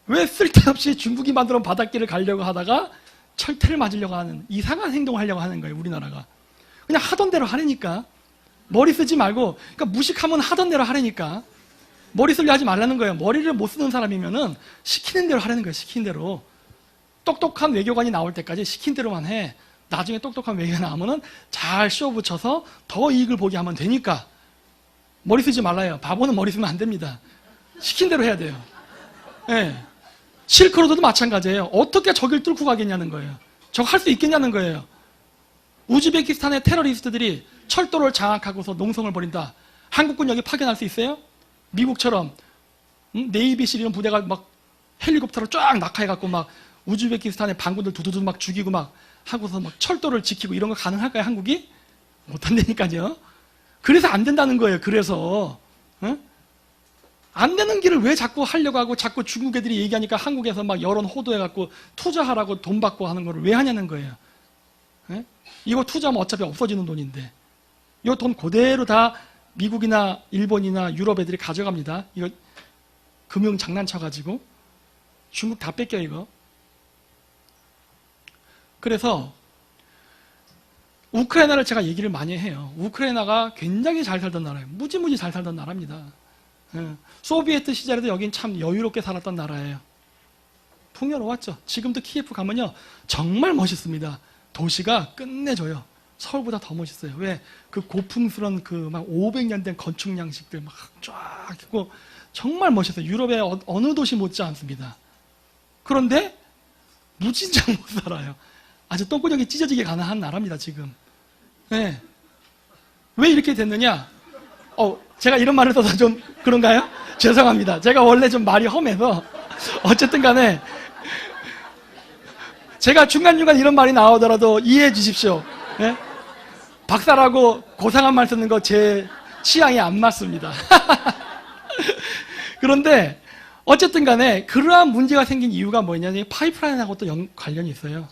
왜 쓸데없이 중국이 만들어 놓은 바닷길을 가려고 하다가 철퇴를 맞으려고 하는 이상한 행동을 하려고 하는 거예요, 우리나라가. 그냥 하던 대로 하라니까. 머리 쓰지 말고, 그러니까 무식하면 하던 대로 하라니까. 머리 쓰려 하지 말라는 거예요. 머리를 못 쓰는 사람이면은 시키는 대로 하라는 거예요, 시키는 대로. 똑똑한 외교관이 나올 때까지 시킨 대로만 해. 나중에 똑똑한 외교관이 나오면은 잘 쇼 붙여서 더 이익을 보게 하면 되니까. 머리 쓰지 말라요. 바보는 머리 쓰면 안 됩니다. 시킨 대로 해야 돼요. 예. 실크로드도 마찬가지예요. 어떻게 저길 뚫고 가겠냐는 거예요. 저거 할 수 있겠냐는 거예요. 우즈베키스탄의 테러리스트들이 철도를 장악하고서 농성을 벌인다. 한국군 여기 파견할 수 있어요? 미국처럼 네이비실 이런 부대가 막 헬리콥터로 쫙 낙하해갖고 막 우즈베키스탄의 반군들 두두두 막 죽이고 막 하고서 막 철도를 지키고 이런 거 가능할까요, 한국이? 못한다니까요. 그래서 안 된다는 거예요. 그래서 안 되는 길을 왜 자꾸 하려고 하고 자꾸 중국 애들이 얘기하니까 한국에서 막 여론 호도해갖고 투자하라고 돈 받고 하는 거를 왜 하냐는 거예요. 이거 투자하면 어차피 없어지는 돈인데 이 돈 그대로 다 미국이나 일본이나 유럽 애들이 가져갑니다. 이거 금융 장난쳐가지고 중국 다 뺏겨 이거. 그래서 우크라이나를 제가 얘기를 많이 해요. 우크라이나가 굉장히 잘 살던 나라예요. 무지무지 잘 살던 나라입니다. 소비에트 시절에도 여긴 참 여유롭게 살았던 나라예요. 풍요로웠죠. 지금도 키예프 가면요 정말 멋있습니다. 도시가 끝내줘요. 서울보다 더 멋있어요. 왜? 그 고풍스러운 그 막 500년 된 건축 양식들 막 쫙 있고 정말 멋있어요. 유럽의 어느 도시 못지 않습니다. 그런데 무진장 못 살아요. 아주 똥구녕이 찢어지게 가능한 나라입니다, 지금. 네. 왜 이렇게 됐느냐? 제가 이런 말을 써서 좀 그런가요? 죄송합니다. 제가 원래 좀 말이 험해서 어쨌든 간에 제가 중간중간 이런 말이 나오더라도 이해해 주십시오. 네? 박사라고 고상한 말 쓰는 거 제 취향이 안 맞습니다. 그런데 어쨌든 간에 그러한 문제가 생긴 이유가 뭐냐면 파이프라인하고 또 관련이 있어요.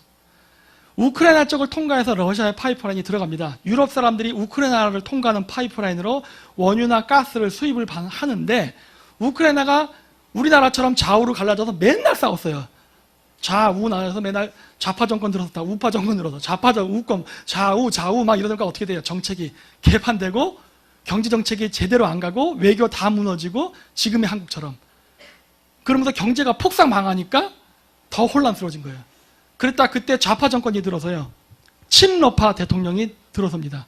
우크라이나 쪽을 통과해서 러시아의 파이프라인이 들어갑니다. 유럽 사람들이 우크라이나를 통과하는 파이프라인으로 원유나 가스를 수입을 하는데 우크라이나가 우리나라처럼 좌우로 갈라져서 맨날 싸웠어요. 좌우 나눠서 맨날 좌파 정권 들어섰다 우파 정권 들어서 우권 좌우 막 이러니까 어떻게 돼요? 정책이 개판되고 경제 정책이 제대로 안 가고 외교 다 무너지고 지금의 한국처럼 그러면서 경제가 폭삭 망하니까 더 혼란스러워진 거예요. 그랬다 그때 좌파 정권이 들어서요. 친러파 대통령이 들어섭니다.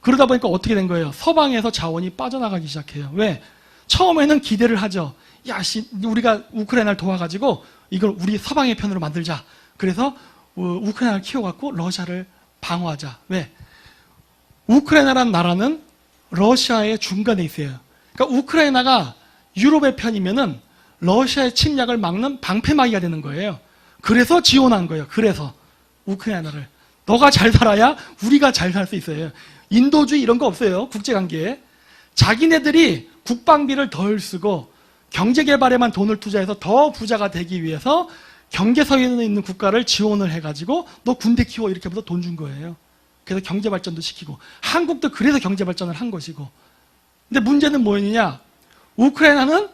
그러다 보니까 어떻게 된 거예요? 서방에서 자원이 빠져나가기 시작해요. 왜? 처음에는 기대를 하죠. 우리가 우크라이나를 도와가지고 이걸 우리 서방의 편으로 만들자. 그래서 우크라이나를 키워갖고 러시아를 방어하자. 왜? 우크라이나라는 나라는 러시아의 중간에 있어요. 그러니까 우크라이나가 유럽의 편이면은 러시아의 침략을 막는 방패막이가 되는 거예요. 그래서 지원한 거예요. 그래서 우크라이나를 너가 잘 살아야 우리가 잘 살 수 있어요. 인도주의 이런 거 없어요. 국제관계에. 자기네들이 국방비를 덜 쓰고 경제개발에만 돈을 투자해서 더 부자가 되기 위해서 경계서에 있는 국가를 지원을 해가지고 너 군대 키워 이렇게 하면서 돈 준 거예요. 그래서 경제발전도 시키고 한국도 그래서 경제발전을 한 것이고. 근데 문제는 뭐였느냐? 우크라이나는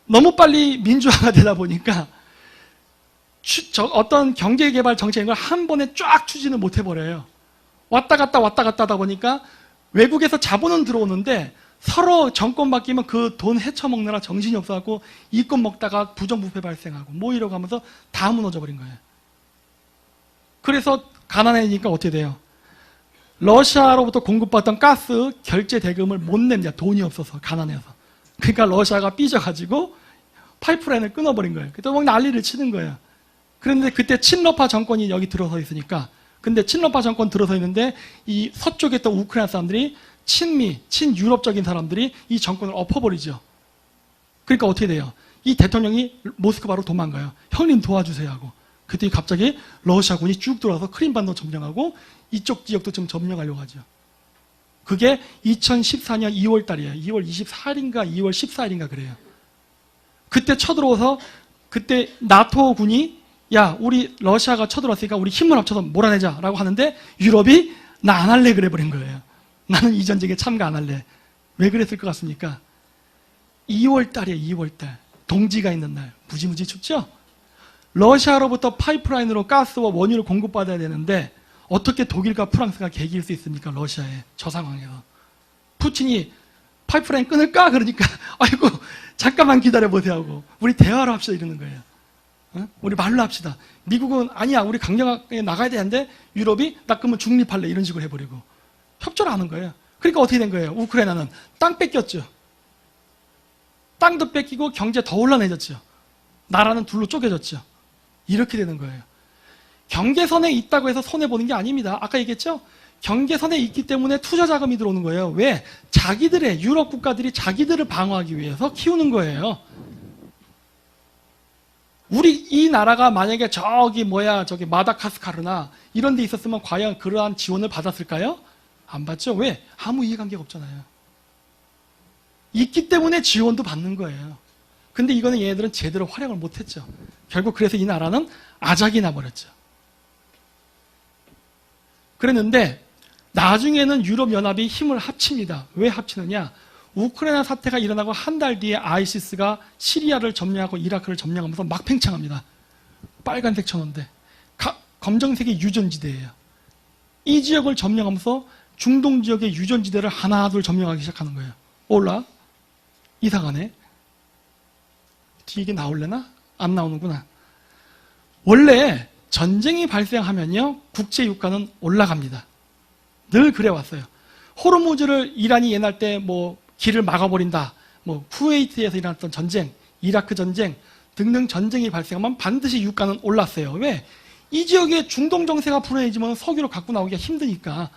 너무 빨리 민주화가 되다 보니까 어떤 경제개발 정책인 걸 한 번에 쫙 추진을 못 해버려요. 왔다 갔다 하다 보니까 외국에서 자본은 들어오는데 서로 정권 바뀌면 그 돈 헤쳐먹느라 정신이 없어갖고 이권 먹다가 부정부패 발생하고 뭐 이러고 하면서 다 무너져 버린 거예요. 그래서 가난해지니까 어떻게 돼요? 러시아로부터 공급받던 가스 결제 대금을 못 냅니다. 돈이 없어서, 가난해서. 그러니까 러시아가 삐져가지고 파이프라인을 끊어버린 거예요. 그때 막 난리를 치는 거예요. 그런데 그때 친러파 정권이 여기 들어서 있으니까, 근데 친러파 정권 들어서 있는데 이 서쪽에 있던 우크라이나 사람들이 친미, 친유럽적인 사람들이 이 정권을 엎어버리죠. 그러니까 어떻게 돼요? 이 대통령이 모스크바로 도망가요. 형님 도와주세요 하고. 그때 갑자기 러시아군이 쭉 들어와서 크림반도 점령하고 이쪽 지역도 좀 점령하려고 하죠. 그게 2014년 2월 달이에요. 2월 24일인가 2월 14일인가 그래요. 그때 쳐들어와서 그때 나토군이 야 우리 러시아가 쳐들어왔으니까 우리 힘을 합쳐서 몰아내자라고 하는데 유럽이 나 안 할래 그래 버린 거예요. 나는 이 전쟁에 참가 안 할래. 왜 그랬을 것 같습니까? 2월 달이에요. 2월 달. 동지가 있는 날. 무지무지 춥죠? 러시아로부터 파이프라인으로 가스와 원유를 공급받아야 되는데 어떻게 독일과 프랑스가 개길 수 있습니까? 러시아에. 저 상황에서. 푸틴이 파이프라인 끊을까? 그러니까 아이고 잠깐만 기다려보세요 하고 우리 대화로 합시다 이러는 거예요. 어? 우리 말로 합시다. 미국은 아니야 우리 강력하게 나가야 되는데 유럽이 나 그러면 중립할래 이런 식으로 해버리고 협조를 하는 거예요. 그러니까 어떻게 된 거예요? 우크라이나는 땅 뺏겼죠. 땅도 뺏기고 경제 더 혼란해졌죠. 나라는 둘로 쪼개졌죠. 이렇게 되는 거예요. 경계선에 있다고 해서 손해보는 게 아닙니다. 아까 얘기했죠? 경계선에 있기 때문에 투자 자금이 들어오는 거예요. 왜? 자기들의 유럽 국가들이 자기들을 방어하기 위해서 키우는 거예요. 우리 이 나라가 만약에 저기 마다가스카르나 이런 데 있었으면 과연 그러한 지원을 받았을까요? 안 받죠. 왜? 아무 이해관계가 없잖아요. 있기 때문에 지원도 받는 거예요. 근데 이거는 얘네들은 제대로 활용을 못했죠. 결국 그래서 이 나라는 아작이 나버렸죠. 그랬는데 나중에는 유럽연합이 힘을 합칩니다. 왜 합치느냐? 우크라이나 사태가 일어나고 한 달 뒤에 아이시스가 시리아를 점령하고 이라크를 점령하면서 막 팽창합니다. 빨간색 천원대. 검정색이 유전지대예요. 이 지역을 점령하면서 중동 지역의 유전지대를 하나둘 점령하기 시작하는 거예요. 올라? 이상하네. 뒤에 이게 나올래나? 안 나오는구나. 원래 전쟁이 발생하면요 국제 유가는 올라갑니다. 늘 그래왔어요. 호르무즈를 이란이 옛날 때 길을 막아버린다. 쿠웨이트에서 일어났던 전쟁, 이라크 전쟁 등등 전쟁이 발생하면 반드시 유가는 올랐어요. 왜? 이 지역에 중동 정세가 불안해지면 석유를 갖고 나오기가 힘드니까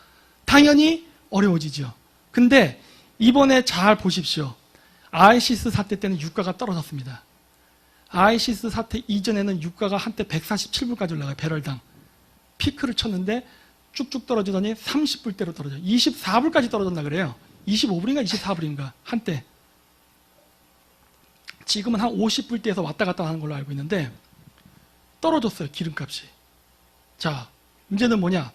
당연히 어려워지죠. 근데 이번에 잘 보십시오. 아이시스 사태 때는 유가가 떨어졌습니다. 아이시스 사태 이전에는 유가가 한때 147불까지 올라가요. 배럴당. 피크를 쳤는데 쭉쭉 떨어지더니 30불대로 떨어져요. 24불까지 떨어졌나 그래요. 25불인가 24불인가 한때. 지금은 한 50불대에서 왔다 갔다 하는 걸로 알고 있는데 떨어졌어요. 기름값이. 자, 문제는 뭐냐?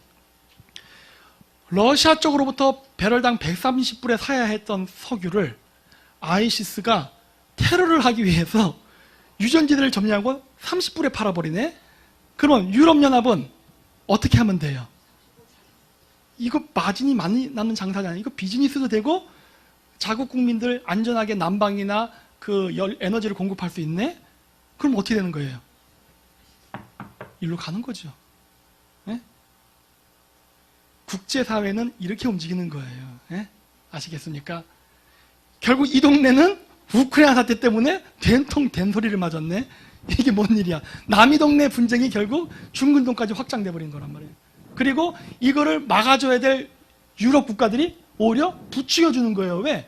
러시아 쪽으로부터 배럴당 130불에 사야 했던 석유를 아이시스가 테러를 하기 위해서 유전지대를 점령하고 30불에 팔아버리네? 그럼 유럽연합은 어떻게 하면 돼요? 이거 마진이 많이 나는 장사가 아니고 비즈니스도 되고 자국 국민들 안전하게 난방이나 에너지를 공급할 수 있네? 그럼 어떻게 되는 거예요? 일로 가는 거죠. 네? 국제사회는 이렇게 움직이는 거예요. 네? 아시겠습니까? 결국 이 동네는 우크라이나 사태 때문에 된통 된소리를 맞았네. 이게 뭔 일이야. 남이 동네 분쟁이 결국 중근동까지 확장돼 버린 거란 말이에요. 그리고 이거를 막아줘야 될 유럽 국가들이 오히려 부추겨주는 거예요. 왜?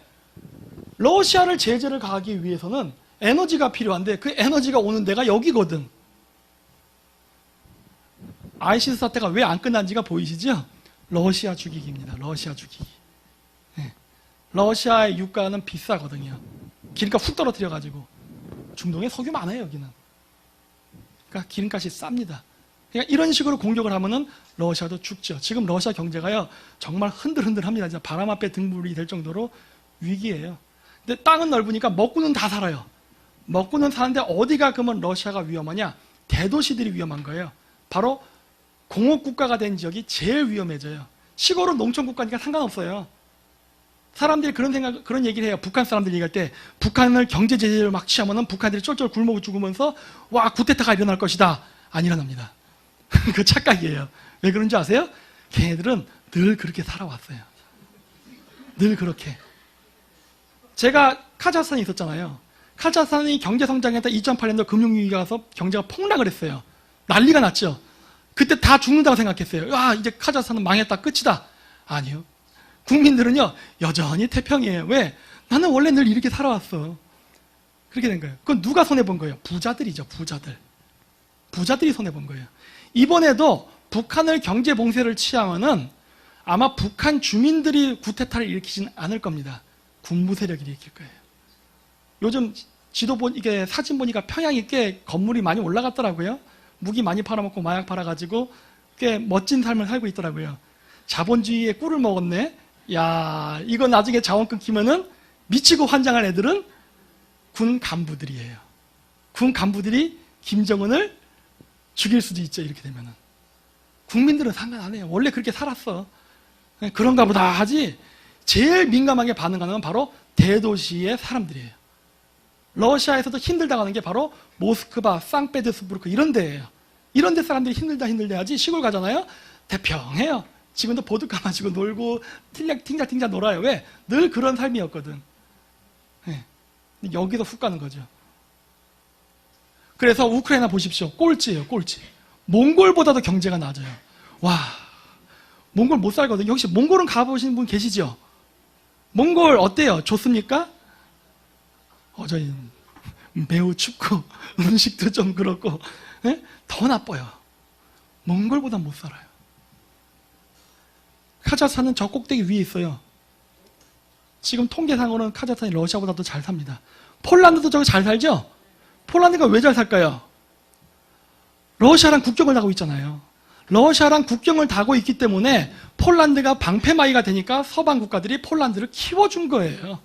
러시아를 제재를 가하기 위해서는 에너지가 필요한데 그 에너지가 오는 데가 여기거든. 아이시스 사태가 왜 안 끝난지가 보이시죠? 러시아 죽이기입니다. 러시아 죽이기. 네. 러시아의 유가는 비싸거든요. 기름값 훅 떨어뜨려가지고. 중동에 석유 많아요, 여기는. 그러니까 기름값이 쌉니다. 그러니까 이런 식으로 공격을 하면은 러시아도 죽죠. 지금 러시아 경제가요, 정말 흔들흔들합니다. 진짜 바람 앞에 등불이 될 정도로 위기예요. 근데 땅은 넓으니까 먹고는 다 살아요. 먹고는 사는데 어디가 그러면 러시아가 위험하냐? 대도시들이 위험한 거예요. 바로 공업국가가 된 지역이 제일 위험해져요. 시골은 농촌국가니까 상관없어요. 사람들이 그런 얘기를 해요. 북한 사람들 얘기할 때, 북한을 경제 제재를 막 취하면은 북한들이 쫄쫄 굶어 죽으면서, 와, 쿠데타가 일어날 것이다. 안 일어납니다. 그 착각이에요. 왜 그런지 아세요? 걔네들은 늘 그렇게 살아왔어요. 늘 그렇게. 제가 카자흐스탄에 있었잖아요. 카자흐스탄이 경제 성장했다 2008년도 금융위기가 와서 경제가 폭락을 했어요. 난리가 났죠. 그때 다 죽는다고 생각했어요. 아, 이제 카자흐스탄은 망했다, 끝이다. 아니요. 국민들은요, 여전히 태평이에요. 왜? 나는 원래 늘 이렇게 살아왔어. 그렇게 된 거예요. 그건 누가 손해본 거예요? 부자들이죠, 부자들. 부자들이 손해본 거예요. 이번에도 북한을 경제 봉쇄를 취하면은 아마 북한 주민들이 쿠데타를 일으키진 않을 겁니다. 군부 세력이 일으킬 거예요. 요즘 이게 사진 보니까 평양이 꽤 건물이 많이 올라갔더라고요. 무기 많이 팔아먹고 마약 팔아가지고 꽤 멋진 삶을 살고 있더라고요. 자본주의의 꿀을 먹었네. 야, 이거 나중에 자원 끊기면은 미치고 환장할 애들은 군 간부들이에요. 군 간부들이 김정은을 죽일 수도 있죠, 이렇게 되면은. 국민들은 상관 안 해요. 원래 그렇게 살았어. 그런가 보다 하지, 제일 민감하게 반응하는 건 바로 대도시의 사람들이에요. 러시아에서도 힘들다고 하는 게 바로 모스크바, 상페테르부르크 이런 데예요. 이런 데 사람들이 힘들다 하지, 시골 가잖아요. 태평해요. 지금도 보드카 마시고 놀고 팅자팅자 놀아요. 왜? 늘 그런 삶이었거든. 네. 여기서 훅 가는 거죠. 그래서 우크라이나 보십시오. 꼴찌예요, 꼴찌. 몽골보다도 경제가 낮아요. 와, 몽골 못 살거든요. 혹시 몽골은 가보신 분 계시죠? 몽골 어때요? 좋습니까? 저희 매우 춥고 음식도 좀 그렇고, 네? 더 나빠요. 몽골보다 못 살아요. 카자흐스탄은 저 꼭대기 위에 있어요. 지금 통계상으로는 카자흐스탄이 러시아보다도 잘 삽니다. 폴란드도 저거 잘 살죠? 폴란드가 왜 잘 살까요? 러시아랑 국경을 다고 있잖아요. 러시아랑 국경을 다고 있기 때문에 폴란드가 방패막이가 되니까 서방 국가들이 폴란드를 키워준 거예요.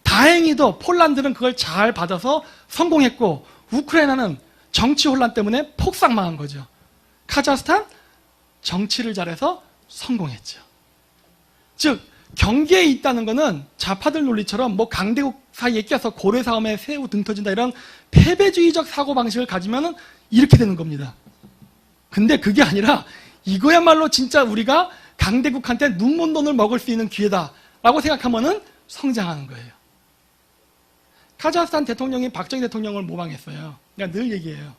다행히도 폴란드는 그걸 잘 받아서 성공했고, 우크라이나는 정치 혼란 때문에 폭삭 망한 거죠. 카자흐스탄 정치를 잘해서 성공했죠. 즉, 경계에 있다는 것은 좌파들 논리처럼 뭐 강대국 사이에 껴서 고래싸움에 새우 등 터진다 이런 패배주의적 사고방식을 가지면 이렇게 되는 겁니다. 근데 그게 아니라 이거야말로 진짜 우리가 강대국한테 눈먼 돈을 먹을 수 있는 기회다라고 생각하면 성장하는 거예요. 카자흐스탄 대통령이 박정희 대통령을 모방했어요. 그러니까 늘 얘기해요.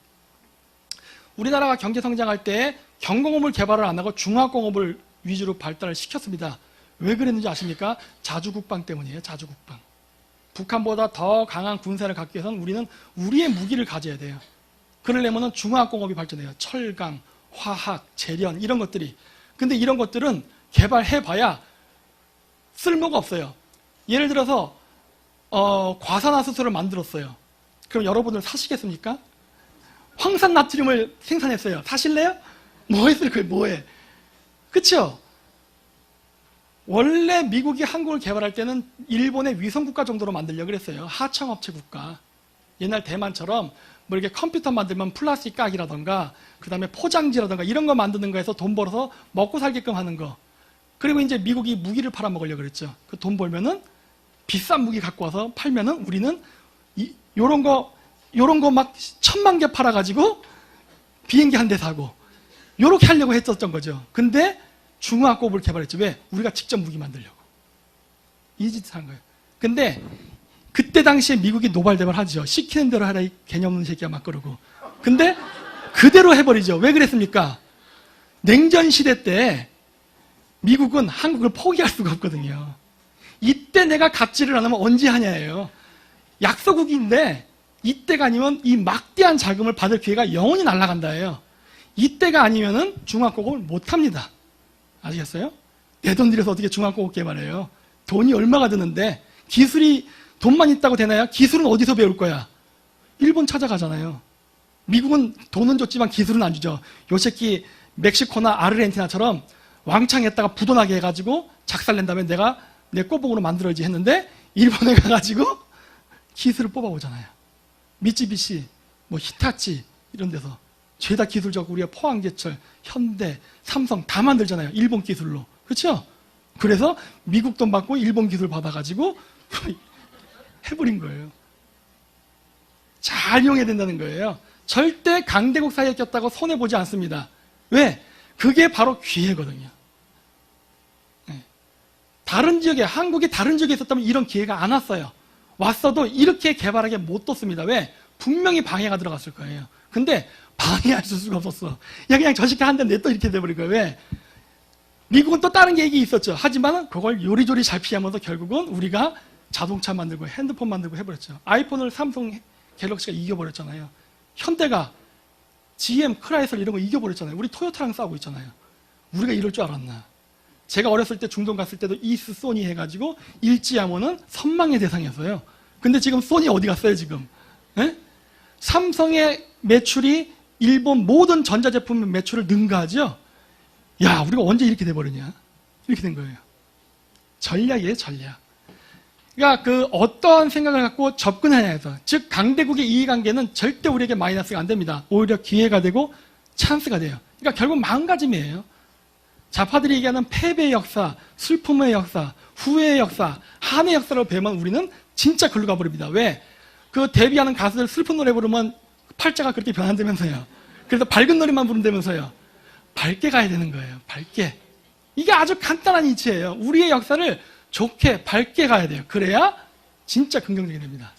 우리나라가 경제 성장할 때 경공업을 개발을 안 하고 중화공업을 위주로 발달을 시켰습니다. 왜 그랬는지 아십니까? 자주국방 때문이에요. 자주국방. 북한보다 더 강한 군사를 갖기 위해서는 우리는 우리의 무기를 가져야 돼요. 그러려면 중화공업이 발전해요. 철강, 화학, 재련 이런 것들이. 근데 이런 것들은 개발해봐야 쓸모가 없어요. 예를 들어서 과산화수소를 만들었어요. 그럼 여러분들 사시겠습니까? 황산나트륨을 생산했어요. 사실래요? 뭐 했을 거예요? 뭐해? 그쵸? 원래 미국이 한국을 개발할 때는 일본의 위성국가 정도로 만들려고 그랬어요. 하청업체 국가. 옛날 대만처럼 뭐 이렇게 컴퓨터 만들면 플라스틱 깍이라던가 그 다음에 포장지라던가 이런 거 만드는 거에서 돈 벌어서 먹고 살게끔 하는 거. 그리고 이제 미국이 무기를 팔아먹으려고 그랬죠. 그 돈 벌면은 비싼 무기 갖고 와서 팔면은 우리는 요런 거 막 1000만 개 팔아가지고 비행기 한 대 사고 요렇게 하려고 했었던 거죠. 근데 중화공업을 개발했죠. 왜? 우리가 직접 무기 만들려고. 이 짓을 한 거예요. 근데 그때 당시에 미국이 노발대발 하죠. 시키는 대로 하라 이 개념 없는 새끼야 막 그러고. 근데 그대로 해버리죠. 왜 그랬습니까? 냉전 시대 때 미국은 한국을 포기할 수가 없거든요. 이때 내가 갑질을 안 하면 언제 하냐예요. 약소국인데 이때가 아니면 이 막대한 자금을 받을 기회가 영원히 날아간다예요. 이때가 아니면은 중화공업을 못 합니다. 아시겠어요? 내 돈 들여서 어떻게 중화공업 개발해요? 돈이 얼마가 드는데 기술이 돈만 있다고 되나요? 기술은 어디서 배울 거야? 일본 찾아가잖아요. 미국은 돈은 줬지만 기술은 안 주죠. 요 새끼 멕시코나 아르헨티나처럼 왕창 했다가 부도나게 해가지고 작살낸 다음에 내가 내 꼬봉으로 만들어야지 했는데 일본에 가가지고 기술을 뽑아오잖아요. 미쯔비시, 뭐 히타치 이런 데서 죄다 기술적으로 우리가 포항제철, 현대, 삼성 다 만들잖아요. 일본 기술로. 그렇죠? 그래서 미국 돈 받고 일본 기술 받아가지고 해버린 거예요. 잘 이용해야 된다는 거예요. 절대 강대국 사이에 꼈다고 손해보지 않습니다. 왜? 그게 바로 기회거든요. 네. 다른 지역에, 한국이 다른 지역에 있었다면 이런 기회가 안 왔어요. 왔어도 이렇게 개발하게 못 뒀습니다. 왜? 분명히 방해가 들어갔을 거예요. 근데 방해할 수가 없었어. 야, 그냥 저 새끼 한 대 내 또 이렇게 돼버린 거예요. 왜? 미국은 또 다른 계획이 있었죠. 하지만 그걸 요리조리 잘 피하면서 결국은 우리가 자동차 만들고 핸드폰 만들고 해버렸죠. 아이폰을 삼성 갤럭시가 이겨버렸잖아요. 현대가 GM, 크라이슬 이런 거 이겨버렸잖아요. 우리 토요타랑 싸우고 있잖아요. 우리가 이럴 줄 알았나. 제가 어렸을 때 중동 갔을 때도 이스 소니 해가지고 일지하면은 선망의 대상이었어요. 근데 지금 소니 어디 갔어요 지금? 에? 삼성의 매출이 일본 모든 전자제품 매출을 능가하죠. 야, 우리가 언제 이렇게 돼버리냐? 이렇게 된 거예요. 전략이에요, 전략. 그러니까 그 어떠한 생각을 갖고 접근하냐에서, 즉 강대국의 이해관계는 절대 우리에게 마이너스가 안 됩니다. 오히려 기회가 되고 찬스가 돼요. 그러니까 결국 마음가짐이에요. 좌파들이 얘기하는 패배의 역사, 슬픔의 역사, 후회의 역사, 한의 역사로 배우면 우리는 진짜 글로 가버립니다. 왜? 그 데뷔하는 가수들 슬픈 노래 부르면 팔자가 그렇게 변한다면서요. 그래서 밝은 노래만 부른다면서요. 밝게 가야 되는 거예요. 밝게. 이게 아주 간단한 이치예요. 우리의 역사를 좋게 밝게 가야 돼요. 그래야 진짜 긍정적이 됩니다.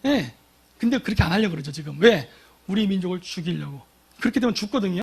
예. 근데 그렇게 안 하려고 그러죠, 지금. 왜? 우리 민족을 죽이려고. 그렇게 되면 죽거든요.